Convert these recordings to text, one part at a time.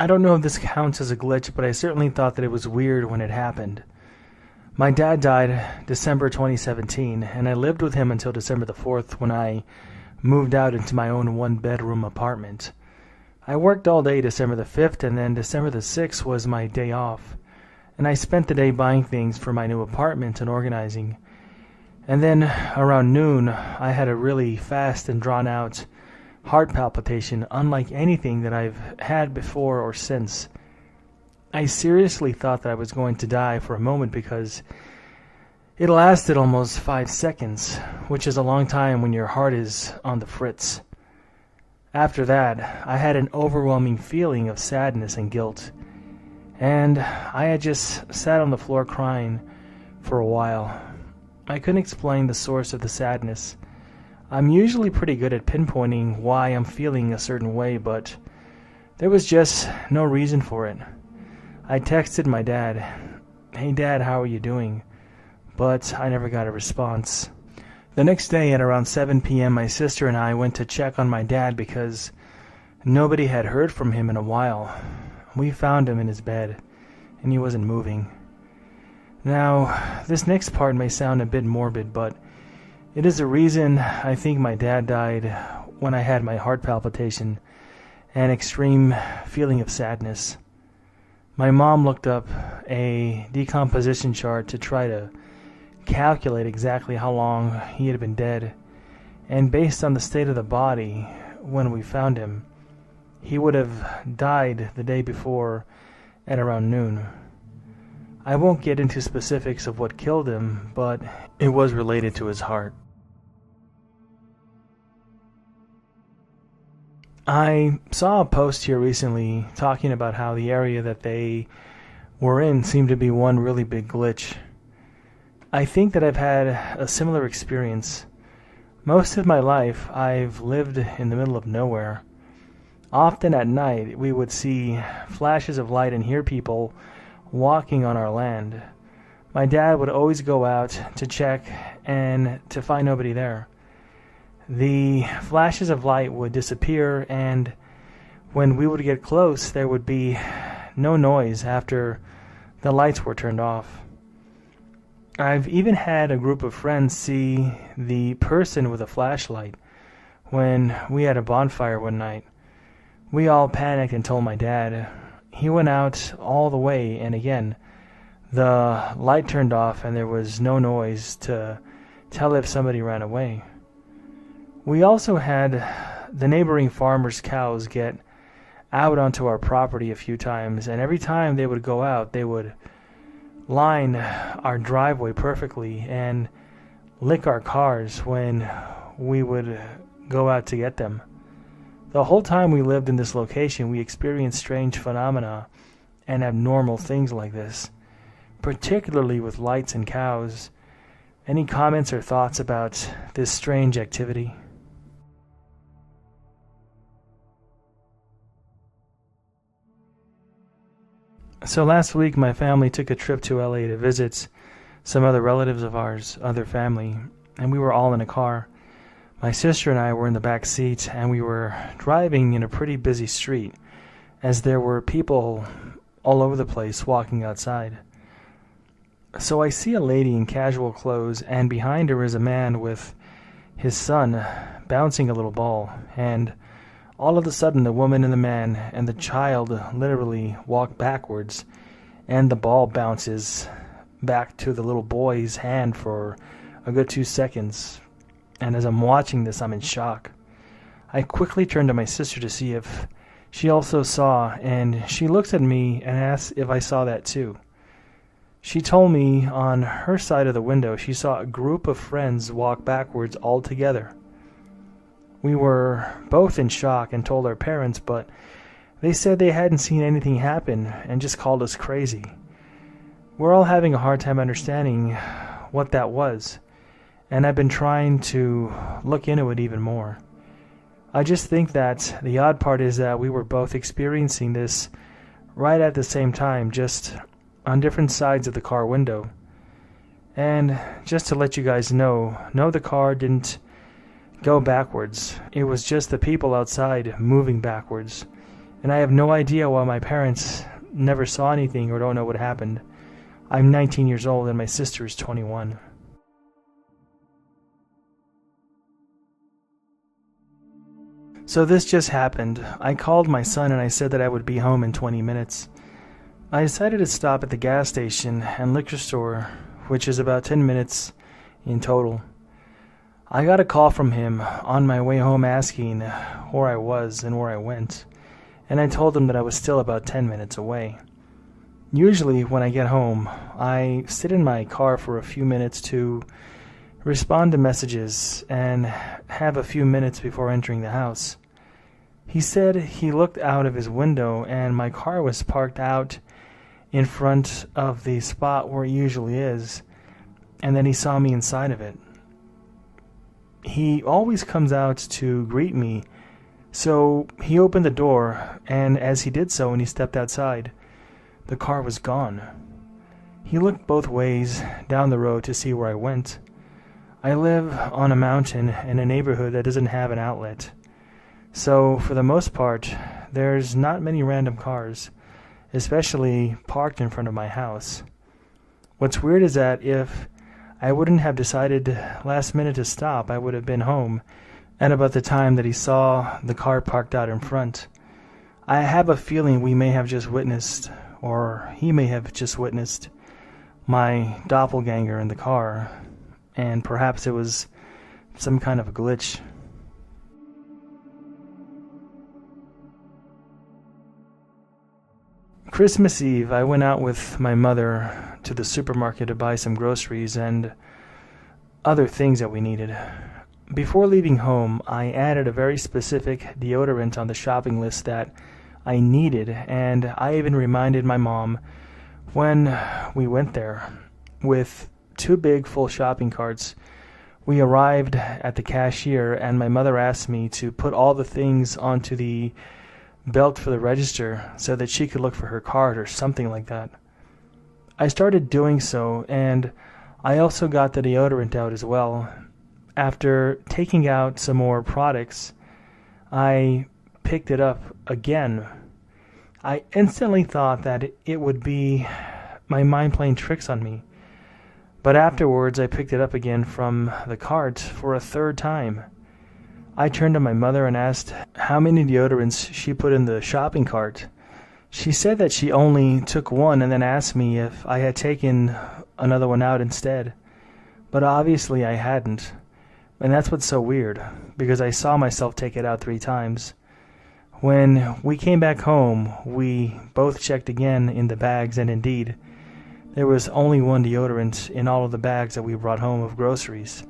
I don't know if this counts as a glitch, but I certainly thought that it was weird when it happened. My dad died December 2017, and I lived with him until December the 4th when I moved out into my own one-bedroom apartment. I worked all day December the 5th, and then December the 6th was my day off, and I spent the day buying things for my new apartment and organizing. And then around noon, I had a really fast and drawn-out heart palpitation unlike anything that I've had before or since. I seriously thought that I was going to die for a moment because it lasted almost 5 seconds, which is a long time when your heart is on the fritz. After that, I had an overwhelming feeling of sadness and guilt, and I had just sat on the floor crying for a while. I couldn't explain the source of the sadness. I'm usually pretty good at pinpointing why I'm feeling a certain way, but there was just no reason for it. I texted my dad, "Hey Dad, how are you doing?" But I never got a response. The next day at around 7 p.m., my sister and I went to check on my dad because nobody had heard from him in a while. We found him in his bed, and he wasn't moving. Now, this next part may sound a bit morbid, but it is the reason I think my dad died when I had my heart palpitation and extreme feeling of sadness. My mom looked up a decomposition chart to try to calculate exactly how long he had been dead, and based on the state of the body when we found him, he would have died the day before at around noon. I won't get into specifics of what killed him, but it was related to his heart. I saw a post here recently talking about how the area that they were in seemed to be one really big glitch. I think that I've had a similar experience. Most of my life, I've lived in the middle of nowhere. Often at night, we would see flashes of light and hear people walking on our land. My dad would always go out to check and to find nobody there. The flashes of light would disappear, and when we would get close, there would be no noise after the lights were turned off. I've even had a group of friends see the person with a flashlight when we had a bonfire one night. We all panicked and told my dad. He went out all the way, and again, the light turned off and there was no noise to tell if somebody ran away. We also had the neighboring farmers' cows get out onto our property a few times, and every time they would go out, they would line our driveway perfectly and lick our cars when we would go out to get them. The whole time we lived in this location, we experienced strange phenomena and abnormal things like this, particularly with lights and cows. Any comments or thoughts about this strange activity? So last week, my family took a trip to LA to visit some other relatives of ours, other family, and we were all in a car. My sister and I were in the back seat, and we were driving in a pretty busy street, as there were people all over the place walking outside. So I see a lady in casual clothes, and behind her is a man with his son bouncing a little ball, and all of a sudden the woman and the man and the child literally walk backwards, and the ball bounces back to the little boy's hand for a good 2 seconds. And as I'm watching this, I'm in shock. I quickly turn to my sister to see if she also saw, and she looks at me and asks if I saw that too. She told me on her side of the window she saw a group of friends walk backwards all together. We were both in shock and told our parents, but they said they hadn't seen anything happen and just called us crazy. We're all having a hard time understanding what that was, and I've been trying to look into it even more. I just think that the odd part is that we were both experiencing this right at the same time, just on different sides of the car window. And just to let you guys know, no, the car didn't go backwards. It was just the people outside moving backwards. and I have no idea why my parents never saw anything or don't know what happened. I'm 19 years old and my sister is 21. So this just happened. I called my son and I said that I would be home in 20 minutes. I decided to stop at the gas station and liquor store, which is about 10 minutes in total. I got a call from him on my way home asking where I was and where I went, and I told him that I was still about 10 minutes away. Usually when I get home, I sit in my car for a few minutes to respond to messages and have a few minutes before entering the house. He said he looked out of his window and my car was parked out in front of the spot where it usually is, and then he saw me inside of it. He always comes out to greet me, so he opened the door, and as he did so and he stepped outside, the car was gone. He looked both ways down the road to see where I went. I live on a mountain in a neighborhood that doesn't have an outlet, so for the most part, there's not many random cars, especially parked in front of my house. What's weird is that if I wouldn't have decided last minute to stop, I would have been home at about the time that he saw the car parked out in front. I have a feeling we may have just witnessed, or he may have just witnessed, my doppelganger in the car, and perhaps it was some kind of a glitch. Christmas Eve, I went out with my mother to the supermarket to buy some groceries and other things that we needed. Before leaving home, I added a very specific deodorant on the shopping list that I needed, and I even reminded my mom when we went there with 2 big full shopping carts. We arrived at the cashier and my mother asked me to put all the things onto the belt for the register so that she could look for her card or something like that. I started doing so, and I also got the deodorant out as well. After taking out some more products, I picked it up again. I instantly thought that it would be my mind playing tricks on me. But afterwards, I picked it up again from the cart for a 3rd time. I turned to my mother and asked how many deodorants she put in the shopping cart. She said that she only took one and then asked me if I had taken another one out instead. But obviously I hadn't. And that's what's so weird, because I saw myself take it out 3 times. When we came back home, we both checked again in the bags, and indeed, there was only one deodorant in all of the bags that we brought home of groceries.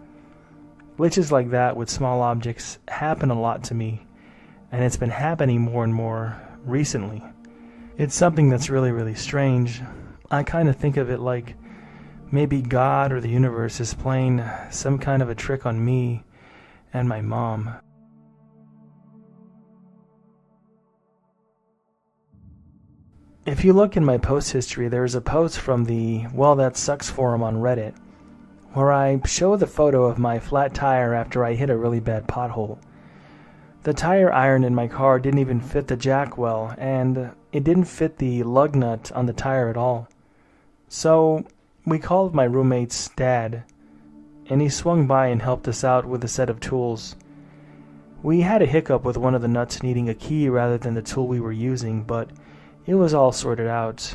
Glitches like that with small objects happen a lot to me, and it's been happening more and more recently. It's something that's really, really strange. I kind of think of it like maybe God or the universe is playing some kind of a trick on me and my mom. If you look in my post history, there's a post from the Well That Sucks forum on Reddit where I show the photo of my flat tire after I hit a really bad pothole. The tire iron in my car didn't even fit the jack well, and it didn't fit the lug nut on the tire at all. So we called my roommate's dad, and he swung by and helped us out with a set of tools. We had a hiccup with one of the nuts needing a key rather than the tool we were using, but it was all sorted out,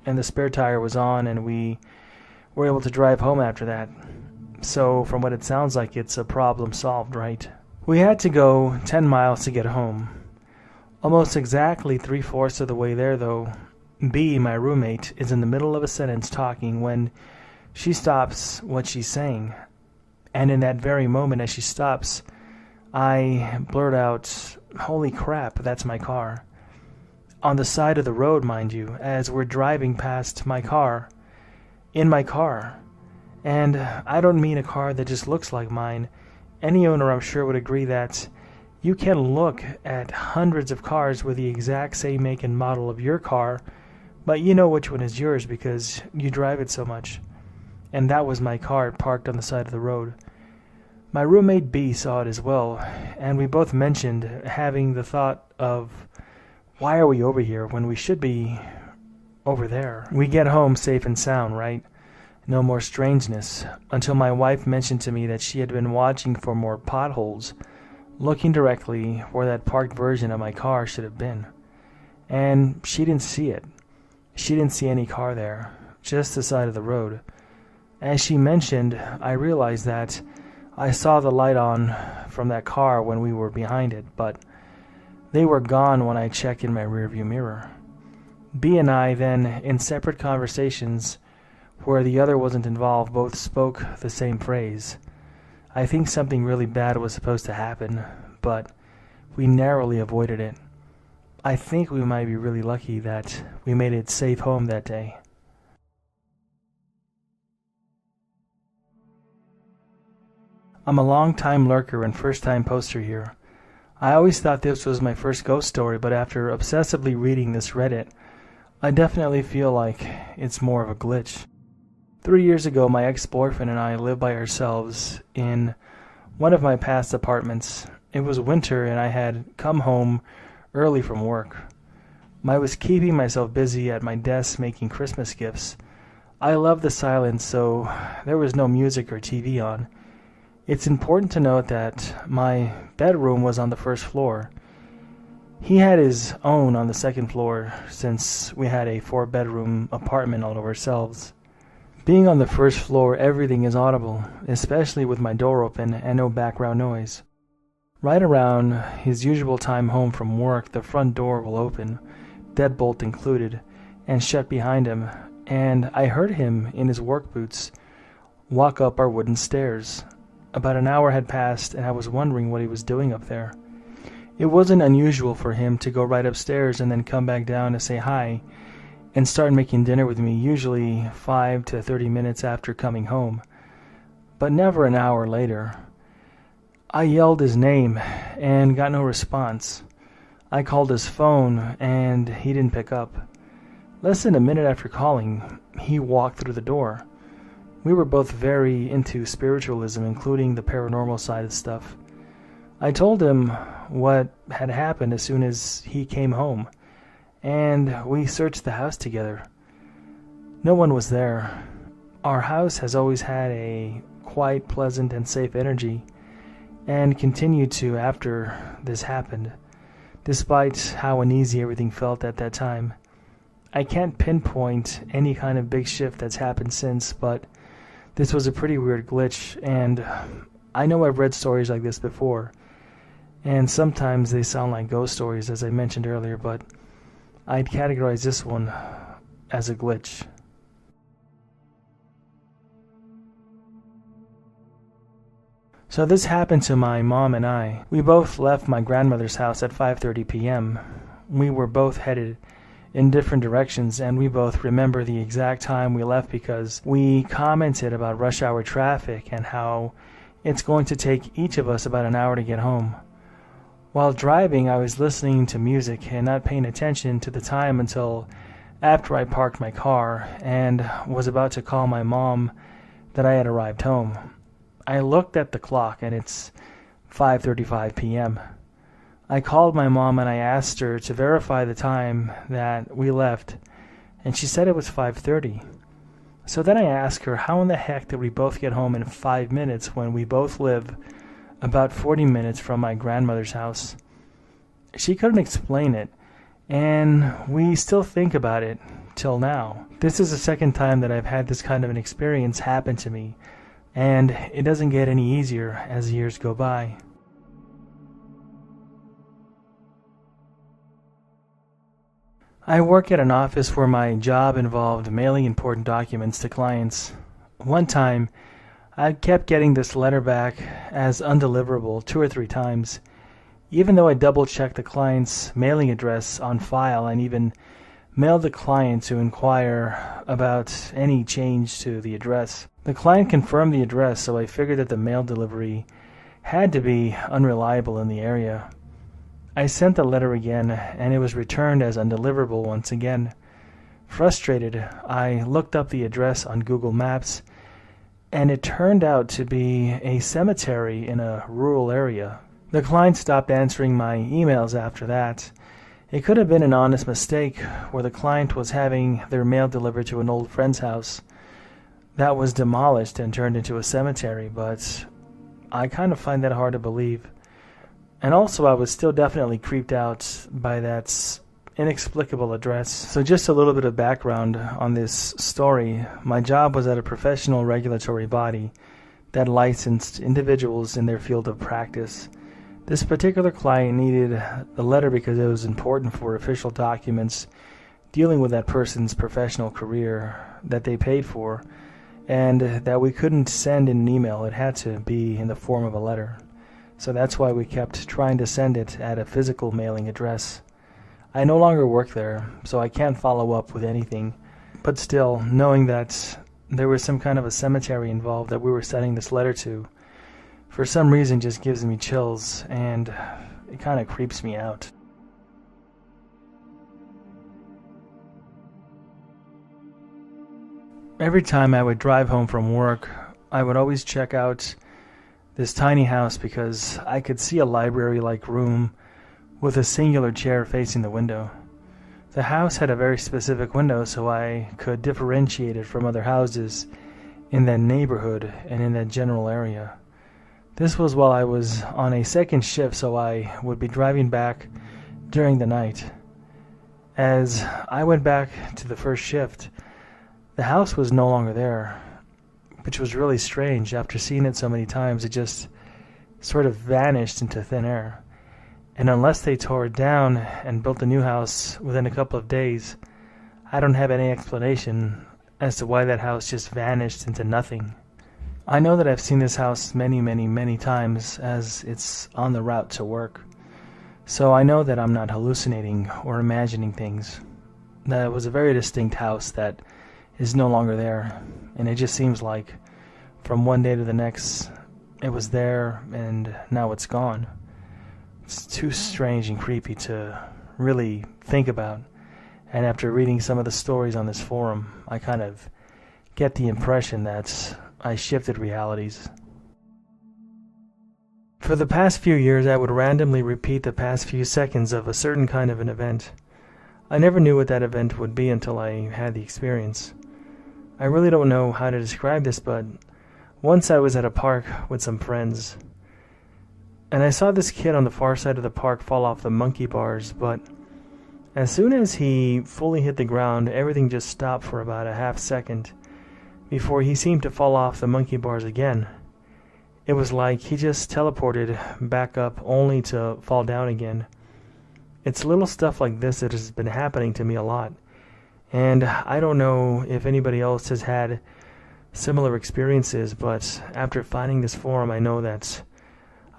and the spare tire was on, and we were able to drive home after that. So from what it sounds like, it's a problem solved, right? We had to go 10 miles to get home. Almost exactly 3/4 of the way there, though, B, my roommate, is in the middle of a sentence talking when she stops what she's saying. And in that very moment as she stops, I blurt out, "Holy crap, that's my car." On the side of the road, mind you, as we're driving past my car. In my car. And I don't mean a car that just looks like mine. Any owner, I'm sure, would agree that you can look at hundreds of cars with the exact same make and model of your car, but you know which one is yours because you drive it so much. And that was my car parked on the side of the road. My roommate B saw it as well, and we both mentioned having the thought of Why are we over here when we should be over there? We get home safe and sound, right? No more strangeness, until my wife mentioned to me that she had been watching for more potholes, looking directly where that parked version of my car should have been. And she didn't see it. She didn't see any car there, just the side of the road. As she mentioned, I realized that I saw the light on from that car when we were behind it, but they were gone when I checked in my rearview mirror. B and I then, in separate conversations where the other wasn't involved, both spoke the same phrase. I think something really bad was supposed to happen, but we narrowly avoided it. I think we might be really lucky that we made it safe home that day. I'm a long-time lurker and first-time poster here. I always thought this was my first ghost story, but after obsessively reading this Reddit, I definitely feel like it's more of a glitch. 3 years ago, my ex-boyfriend and I lived by ourselves in one of my past apartments. It was winter and I had come home early from work. I was keeping myself busy at my desk making Christmas gifts. I love the silence, so there was no music or TV on. It's important to note that my bedroom was on the first floor. He had his own on the second floor since we had a 4-bedroom apartment all to ourselves. Being on the first floor, everything is audible, especially with my door open and no background noise. Right around his usual time home from work, the front door will open, deadbolt included, and shut behind him, and I heard him in his work boots walk up our wooden stairs. About an hour had passed, and I was wondering what he was doing up there. It wasn't unusual for him to go right upstairs and then come back down to say hi and start making dinner with me, usually 5 to 30 minutes after coming home, but never an hour later. I yelled his name and got no response. I called his phone and he didn't pick up. Less than a minute after calling, he walked through the door. We were both very into spiritualism, including the paranormal side of stuff. I told him what had happened as soon as he came home, and we searched the house together. No one was there. Our house has always had a quite pleasant and safe energy, and continued to after this happened, despite how uneasy everything felt at that time. I can't pinpoint any kind of big shift that's happened since, but this was a pretty weird glitch, and I know I've read stories like this before, and sometimes they sound like ghost stories, as I mentioned earlier, but I'd categorize this one as a glitch. So this happened to my mom and I. We both left my grandmother's house at 5:30 p.m. We were both headed in different directions, and we both remember the exact time we left because we commented about rush hour traffic and how it's going to take each of us about an hour to get home. While driving, I was listening to music and not paying attention to the time until after I parked my car and was about to call my mom that I had arrived home. I looked at the clock and it's 5:35 p.m. I called my mom and I asked her to verify the time that we left, and she said it was 5:30. So then I asked her, how in the heck did we both get home in 5 minutes when we both live about 40 minutes from my grandmother's house? She couldn't explain it, and we still think about it till now. This is the second time that I've had this kind of an experience happen to me, and it doesn't get any easier as years go by. I work at an office where my job involved mailing important documents to clients. One time, I kept getting this letter back as undeliverable 2 or 3 times, even though I double-checked the client's mailing address on file and even mailed the client to inquire about any change to the address. The client confirmed the address, so I figured that the mail delivery had to be unreliable in the area. I sent the letter again, and it was returned as undeliverable once again. Frustrated, I looked up the address on Google Maps, and it turned out to be a cemetery in a rural area. The client stopped answering my emails after that, It could have been an honest mistake where the client was having their mail delivered to an old friend's house that was demolished and turned into a cemetery, but I kind of find that hard to believe. And also, I was still definitely creeped out by that inexplicable address. So just a little bit of background on this story. My job was at a professional regulatory body that licensed individuals in their field of practice. This particular client needed the letter because it was important for official documents dealing with that person's professional career that they paid for, and that we couldn't send in an email. It had to be in the form of a letter. So that's why we kept trying to send it at a physical mailing address. I no longer work there, so I can't follow up with anything. But still, knowing that there was some kind of a cemetery involved that we were sending this letter to, for some reason just gives me chills, and it kind of creeps me out. Every time I would drive home from work, I would always check out this tiny house because I could see a library-like room with a singular chair facing the window. The house had a very specific window, so I could differentiate it from other houses in that neighborhood and in that general area. This was while I was on a second shift, so I would be driving back during the night. As I went back to the first shift, the house was no longer there, which was really strange. After seeing it so many times, it just sort of vanished into thin air. And unless they tore it down and built a new house within a couple of days, I don't have any explanation as to why that house just vanished into nothing. I know that I've seen this house many times as it's on the route to work. So I know that I'm not hallucinating or imagining things. That it was a very distinct house that is no longer there. And it just seems like from one day to the next, it was there and now it's gone. It's too strange and creepy to really think about. And after reading some of the stories on this forum, I kind of get the impression that I shifted realities. For the past few years, I would randomly repeat the past few seconds of a certain kind of an event. I never knew what that event would be until I had the experience. I really don't know how to describe this, but once I was at a park with some friends, and I saw this kid on the far side of the park fall off the monkey bars, but as soon as he fully hit the ground, everything just stopped for about a half second before he seemed to fall off the monkey bars again. It was like he just teleported back up only to fall down again. It's little stuff like this that has been happening to me a lot, and I don't know if anybody else has had similar experiences, but after finding this forum, I know that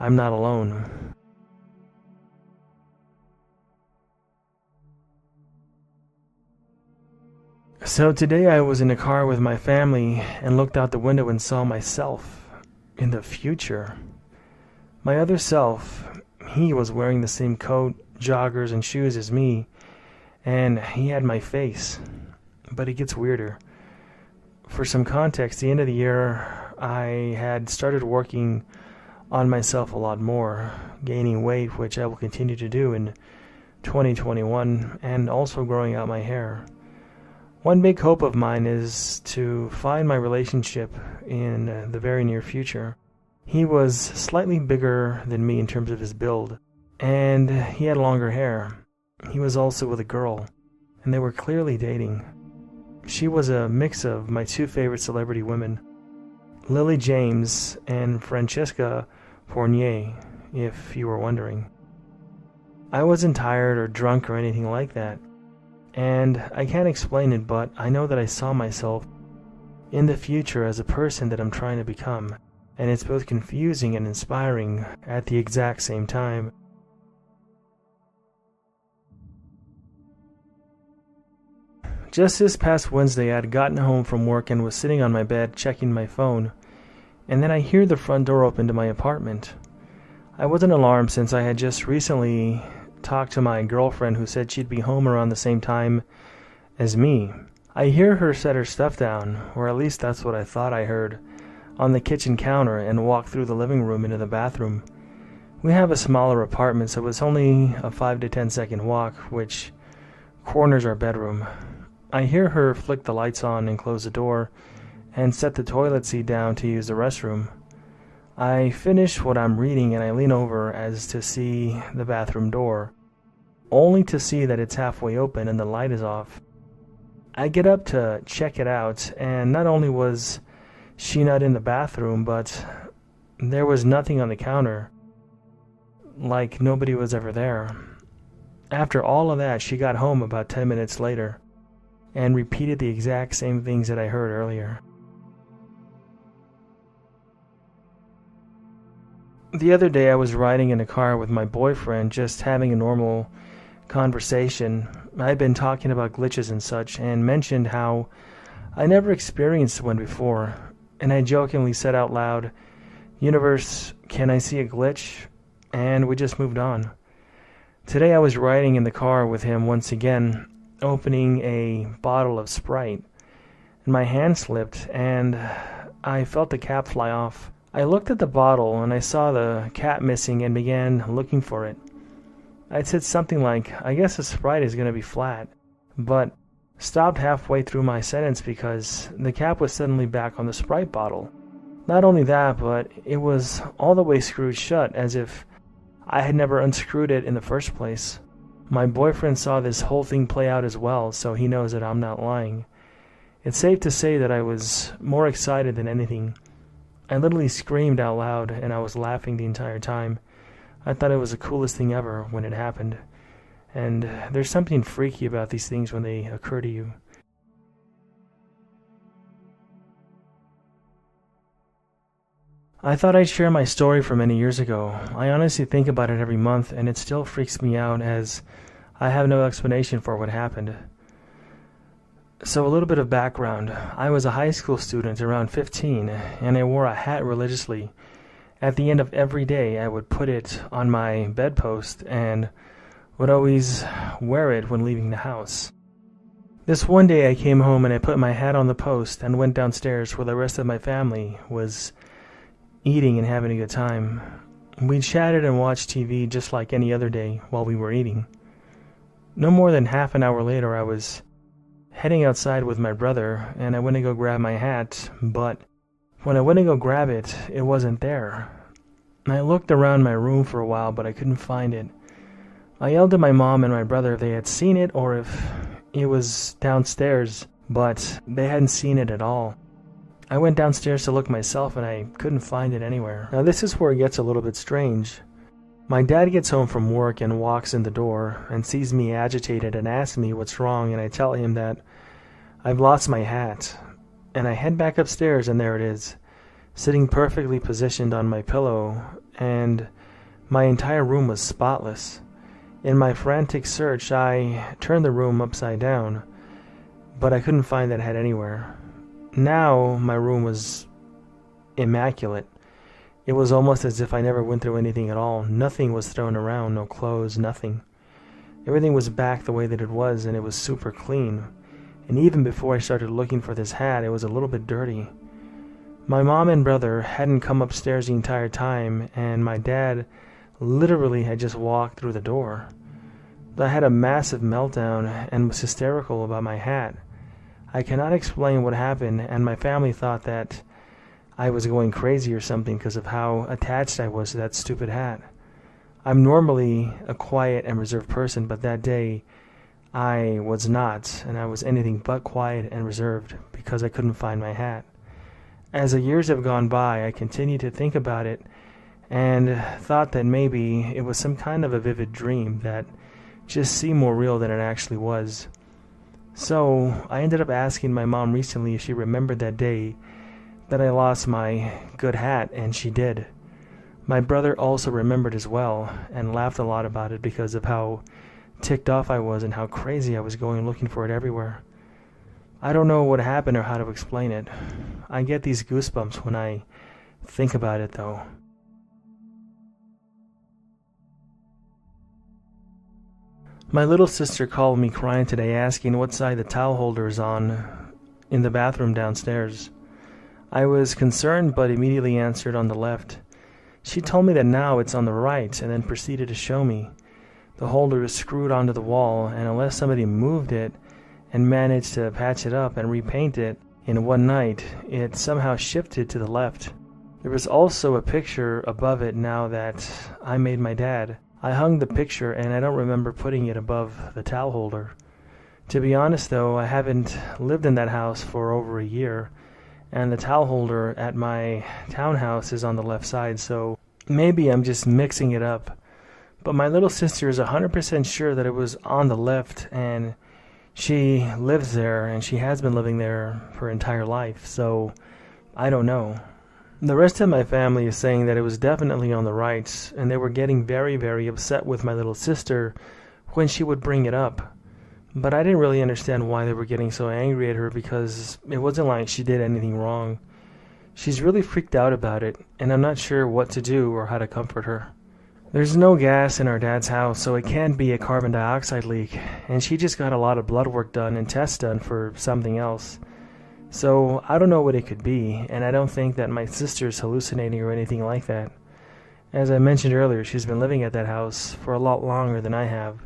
I'm not alone. So today I was in a car with my family and looked out the window and saw myself in the future. My other self, he was wearing the same coat, joggers, and shoes as me, and he had my face. But it gets weirder. For some context, the end of the year, I had started working on myself a lot more, gaining weight, which I will continue to do in 2021, and also growing out my hair. One big hope of mine is to find my relationship in the very near future. He was slightly bigger than me in terms of his build, and he had longer hair. He was also with a girl, and they were clearly dating. She was a mix of my two favorite celebrity women, Lily James and Francesca Fournier, if you were wondering. I wasn't tired or drunk or anything like that, and I can't explain it, but I know that I saw myself in the future as a person that I'm trying to become, and it's both confusing and inspiring at the exact same time. Just this past Wednesday, I had gotten home from work and was sitting on my bed checking my phone, and then I hear the front door open to my apartment. I wasn't alarmed since I had just recently talked to my girlfriend who said she'd be home around the same time as me. I hear her set her stuff down, or at least that's what I thought I heard, on the kitchen counter and walk through the living room into the bathroom. We have a smaller apartment, so it's only a 5 to 10 second walk, which corners our bedroom. I hear her flick the lights on and close the door and set the toilet seat down to use the restroom. I finish what I'm reading and I lean over as to see the bathroom door, only to see that it's halfway open and the light is off. I get up to check it out, and not only was she not in the bathroom, but there was nothing on the counter, like nobody was ever there. After all of that, she got home about 10 minutes later and repeated the exact same things that I heard earlier. The other day I was riding in a car with my boyfriend, just having a normal conversation. I'd been talking about glitches and such, and mentioned how I never experienced one before, and I jokingly said out loud, "Universe, can I see a glitch?" And we just moved on. Today I was riding in the car with him once again, opening a bottle of Sprite, and my hand slipped and I felt the cap fly off. I looked at the bottle and I saw the cap missing and began looking for it. I said something like, "I guess the Sprite is going to be flat," but stopped halfway through my sentence because the cap was suddenly back on the Sprite bottle. Not only that, but it was all the way screwed shut, as if I had never unscrewed it in the first place. My boyfriend saw this whole thing play out as well, so he knows that I'm not lying. It's safe to say that I was more excited than anything. I literally screamed out loud, and I was laughing the entire time. I thought it was the coolest thing ever when it happened. And there's something freaky about these things when they occur to you. I thought I'd share my story from many years ago. I honestly think about it every month, and it still freaks me out as I have no explanation for what happened. So a little bit of background. I was a high school student around 15, and I wore a hat religiously. At the end of every day, I would put it on my bedpost and would always wear it when leaving the house. This one day I came home and I put my hat on the post and went downstairs where the rest of my family was eating and having a good time. We chatted and watched TV just like any other day while we were eating. No more than half an hour later, I was heading outside with my brother, and I went to go grab my hat, but when I went to go grab it, it wasn't there. I looked around my room for a while, but I couldn't find it. I yelled at my mom and my brother if they had seen it or if it was downstairs, but they hadn't seen it at all. I went downstairs to look myself, and I couldn't find it anywhere. Now this is where it gets a little bit strange. My dad gets home from work and walks in the door and sees me agitated and asks me what's wrong, and I tell him that I've lost my hat. And I head back upstairs, and there it is, sitting perfectly positioned on my pillow, and my entire room was spotless. In my frantic search, I turned the room upside down, but I couldn't find that hat anywhere. Now my room was immaculate. It was almost as if I never went through anything at all. Nothing was thrown around, no clothes, nothing. Everything was back the way that it was, and it was super clean. And even before I started looking for this hat, it was a little bit dirty. My mom and brother hadn't come upstairs the entire time, and my dad literally had just walked through the door. I had a massive meltdown and was hysterical about my hat. I cannot explain what happened, and my family thought that I was going crazy or something because of how attached I was to that stupid hat. I'm normally a quiet and reserved person, but that day I was not, and I was anything but quiet and reserved because I couldn't find my hat. As the years have gone by, I continued to think about it and thought that maybe it was some kind of a vivid dream that just seemed more real than it actually was. So I ended up asking my mom recently if she remembered that day that I lost my good hat, and she did. My brother also remembered as well and laughed a lot about it because of how ticked off I was and how crazy I was going looking for it everywhere. I don't know what happened or how to explain it. I get these goosebumps when I think about it, though. My little sister called me crying today asking what side the towel holder is on in the bathroom downstairs. I was concerned but immediately answered on the left. She told me that now it's on the right and then proceeded to show me. The holder is screwed onto the wall, and unless somebody moved it and managed to patch it up and repaint it in one night, it somehow shifted to the left. There was also a picture above it now that I made my dad. I hung the picture and I don't remember putting it above the towel holder. To be honest though, I haven't lived in that house for over a year, and the towel holder at my townhouse is on the left side, so maybe I'm just mixing it up. But my little sister is 100% sure that it was on the left, and she lives there, and she has been living there for her entire life, so I don't know. The rest of my family is saying that it was definitely on the right, and they were getting very, very upset with my little sister when she would bring it up. But I didn't really understand why they were getting so angry at her, because it wasn't like she did anything wrong. She's really freaked out about it, and I'm not sure what to do or how to comfort her. There's no gas in our dad's house, so it can't be a carbon dioxide leak, and she just got a lot of blood work done and tests done for something else. So I don't know what it could be, and I don't think that my sister's hallucinating or anything like that. As I mentioned earlier, she's been living at that house for a lot longer than I have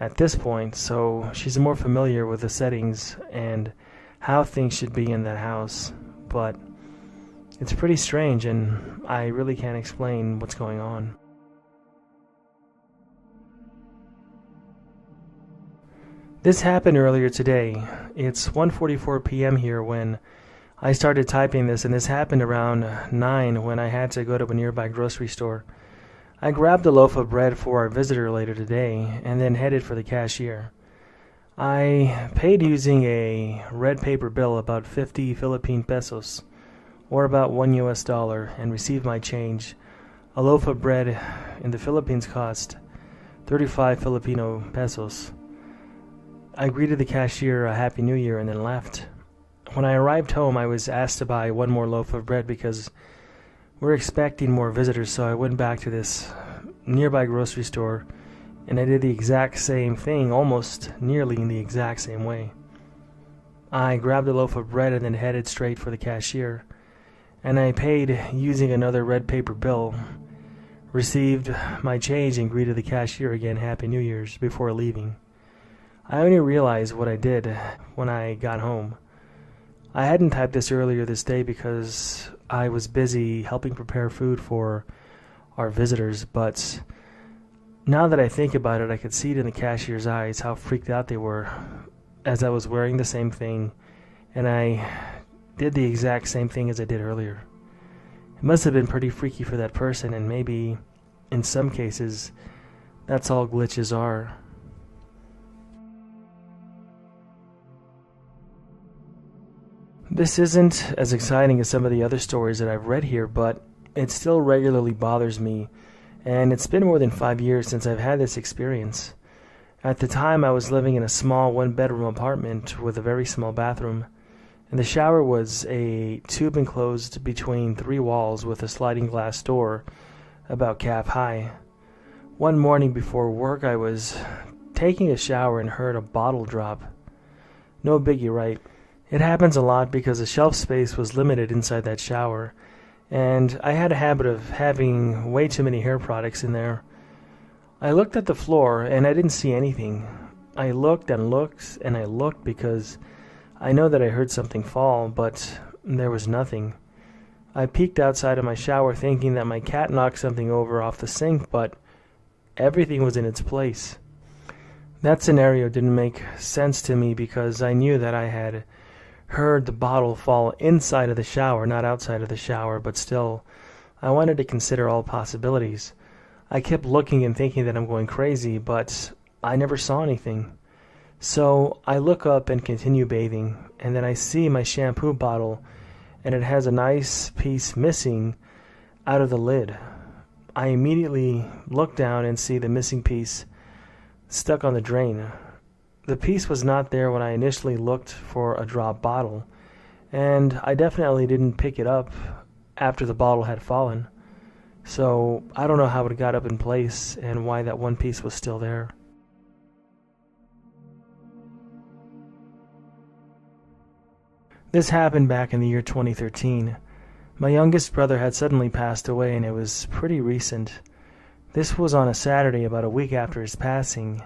at this point, so she's more familiar with the settings and how things should be in that house. But it's pretty strange, and I really can't explain what's going on. This happened earlier today. It's 1:44 p.m. here when I started typing this, and this happened around 9 when I had to go to a nearby grocery store. I grabbed a loaf of bread for our visitor later today and then headed for the cashier. I paid using a red paper bill, about 50 Philippine pesos, or about $1, and received my change. A loaf of bread in the Philippines cost 35 Filipino pesos. I greeted the cashier a Happy New Year and then left. When I arrived home, I was asked to buy one more loaf of bread because we're expecting more visitors, so I went back to this nearby grocery store and I did the exact same thing, almost nearly in the exact same way. I grabbed a loaf of bread and then headed straight for the cashier, and I paid using another red paper bill, received my change, and greeted the cashier again Happy New Year's before leaving. I only realized what I did when I got home. I hadn't typed this earlier this day because I was busy helping prepare food for our visitors, but now that I think about it, I could see it in the cashier's eyes how freaked out they were as I was wearing the same thing, and I did the exact same thing as I did earlier. It must have been pretty freaky for that person, and maybe, in some cases, that's all glitches are. This isn't as exciting as some of the other stories that I've read here, but it still regularly bothers me, and it's been more than 5 years since I've had this experience. At the time, I was living in a small one-bedroom apartment with a very small bathroom, and the shower was a tube enclosed between 3 walls with a sliding glass door about calf high. One morning before work, I was taking a shower and heard a bottle drop. No biggie, right? It happens a lot because the shelf space was limited inside that shower, and I had a habit of having way too many hair products in there. I looked at the floor and I didn't see anything. I looked and looked and I looked because I know that I heard something fall, but there was nothing. I peeked outside of my shower thinking that my cat knocked something over off the sink, but everything was in its place. That scenario didn't make sense to me because I knew that I had heard the bottle fall inside of the shower, not outside of the shower, but still, I wanted to consider all possibilities. I kept looking and thinking that I'm going crazy, but I never saw anything. So I look up and continue bathing, and then I see my shampoo bottle, and it has a nice piece missing out of the lid. I immediately look down and see the missing piece stuck on the drain. The piece was not there when I initially looked for a drop bottle, and I definitely didn't pick it up after the bottle had fallen. So I don't know how it got up in place and why that one piece was still there. This happened back in the year 2013. My youngest brother had suddenly passed away, and it was pretty recent. This was on a Saturday about a week after his passing,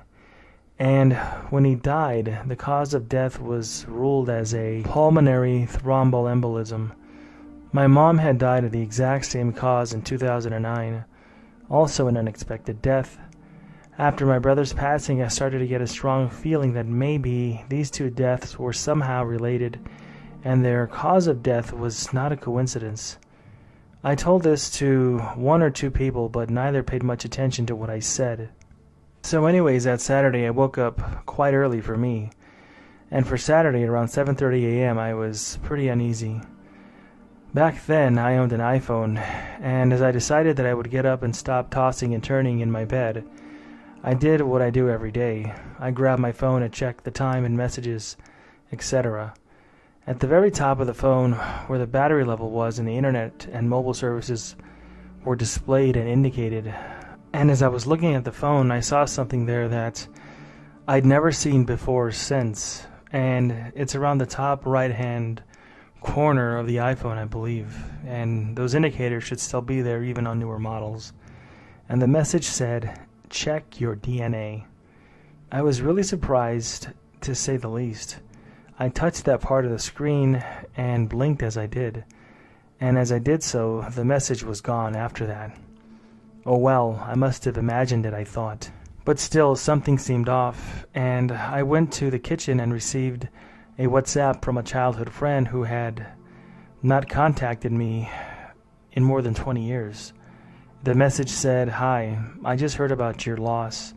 and when he died, the cause of death was ruled as a pulmonary thromboembolism. My mom had died of the exact same cause in 2009, also an unexpected death. After my brother's passing, I started to get a strong feeling that maybe these two deaths were somehow related, and their cause of death was not a coincidence. I told this to one or two people, but neither paid much attention to what I said. So anyways, that Saturday I woke up quite early for me, and for Saturday around 7:30 a.m. I was pretty uneasy. Back then I owned an iPhone, and as I decided that I would get up and stop tossing and turning in my bed, I did what I do every day. I grabbed my phone and checked the time and messages, etc. At the very top of the phone, where the battery level was and the internet and mobile services were displayed and indicated, and as I was looking at the phone, I saw something there that I'd never seen before or since, and it's around the top right-hand corner of the iPhone, I believe, and those indicators should still be there even on newer models. And the message said, "Check your DNA." I was really surprised, to say the least. I touched that part of the screen and blinked as I did, and as I did so, the message was gone after that. Oh well, I must have imagined it, I thought. But still, something seemed off, and I went to the kitchen and received a WhatsApp from a childhood friend who had not contacted me in more than 20 years. The message said, "Hi, I just heard about your loss,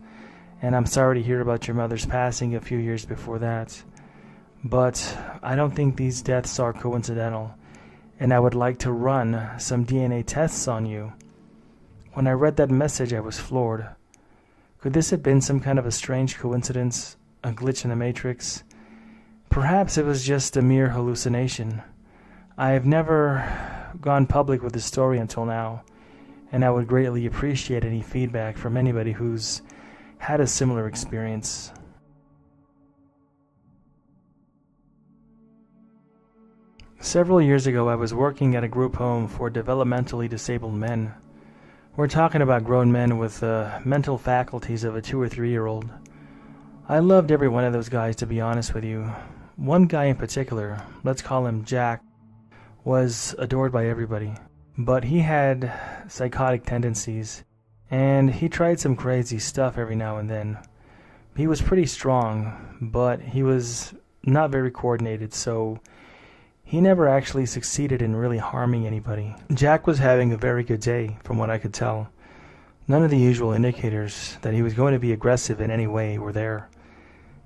and I'm sorry to hear about your mother's passing a few years before that. But I don't think these deaths are coincidental, and I would like to run some DNA tests on you." When I read that message, I was floored. Could this have been some kind of a strange coincidence, a glitch in the Matrix? Perhaps it was just a mere hallucination. I have never gone public with this story until now, and I would greatly appreciate any feedback from anybody who's had a similar experience. Several years ago, I was working at a group home for developmentally disabled men. We're talking about grown men with the mental faculties of a 2 or 3-year-old. I loved every one of those guys, to be honest with you. One guy in particular, let's call him Jack, was adored by everybody. But he had psychotic tendencies, and he tried some crazy stuff every now and then. He was pretty strong, but he was not very coordinated, so he never actually succeeded in really harming anybody. Jack was having a very good day, from what I could tell. None of the usual indicators that he was going to be aggressive in any way were there.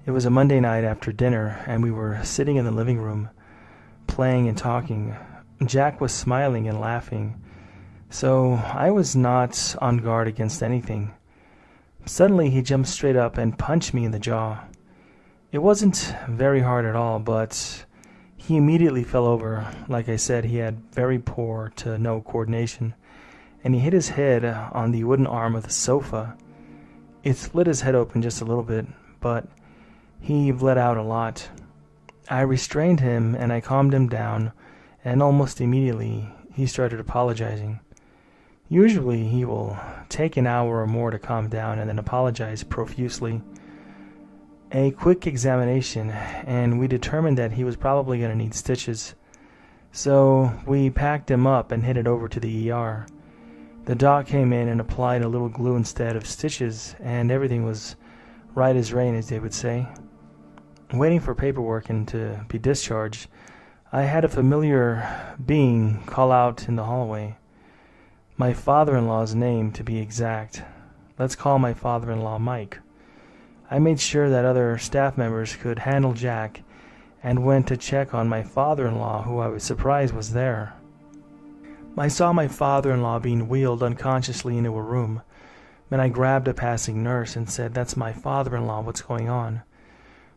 It was a Monday night after dinner, and we were sitting in the living room, playing and talking. Jack was smiling and laughing, so I was not on guard against anything. Suddenly he jumped straight up and punched me in the jaw. It wasn't very hard at all, but he immediately fell over. Like I said, he had very poor to no coordination, and he hit his head on the wooden arm of the sofa. It split his head open just a little bit, but he bled out a lot. I restrained him and I calmed him down, and almost immediately he started apologizing. Usually he will take an hour or more to calm down and then apologize profusely. A quick examination, and we determined that he was probably going to need stitches. So we packed him up and headed over to the ER. The doc came in and applied a little glue instead of stitches, and everything was right as rain, as they would say. Waiting for paperwork and to be discharged, I had a familiar being call out in the hallway. My father-in-law's name, to be exact. Let's call my father-in-law Mike. I made sure that other staff members could handle Jack and went to check on my father-in-law, who I was surprised was there. I saw my father-in-law being wheeled unconsciously into a room, and I grabbed a passing nurse and said, "That's my father-in-law, what's going on?"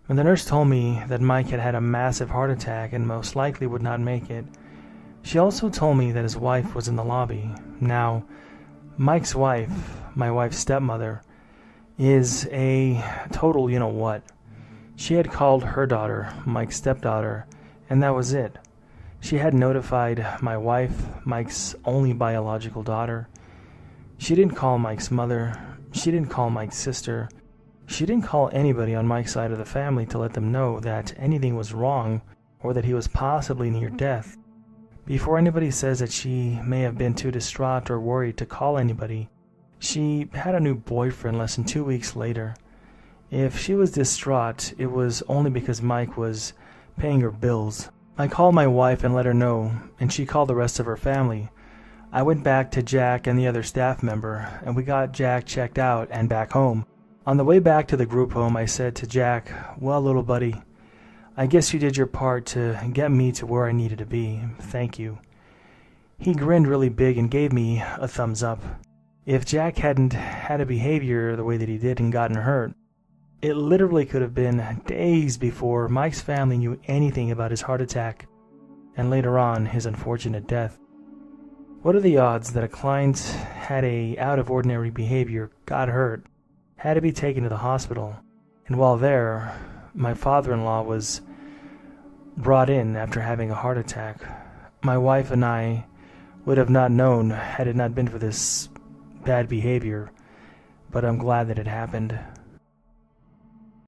And the nurse told me that Mike had had a massive heart attack and most likely would not make it. She also told me that his wife was in the lobby. Now, Mike's wife, my wife's stepmother, is a total you-know-what. She had called her daughter Mike's stepdaughter, and that was it. She had notified my wife, Mike's only biological daughter. She didn't call Mike's mother. She didn't call Mike's sister. She didn't call anybody on Mike's side of the family to let them know that anything was wrong or that he was possibly near death. Before anybody says that she may have been too distraught or worried to call anybody, she had a new boyfriend less than 2 weeks later. If she was distraught, it was only because Mike was paying her bills. I called my wife and let her know, and she called the rest of her family. I went back to Jack and the other staff member, and we got Jack checked out and back home. On the way back to the group home, I said to Jack, "Well, little buddy, I guess you did your part to get me to where I needed to be. Thank you." He grinned really big and gave me a thumbs up. If Jack hadn't had a behavior the way that he did and gotten hurt, it literally could have been days before Mike's family knew anything about his heart attack and later on his unfortunate death. What are the odds that a client had a out-of-ordinary behavior, got hurt, had to be taken to the hospital, and while there, my father-in-law was brought in after having a heart attack? My wife and I would have not known had it not been for this bad behavior, but I'm glad that it happened.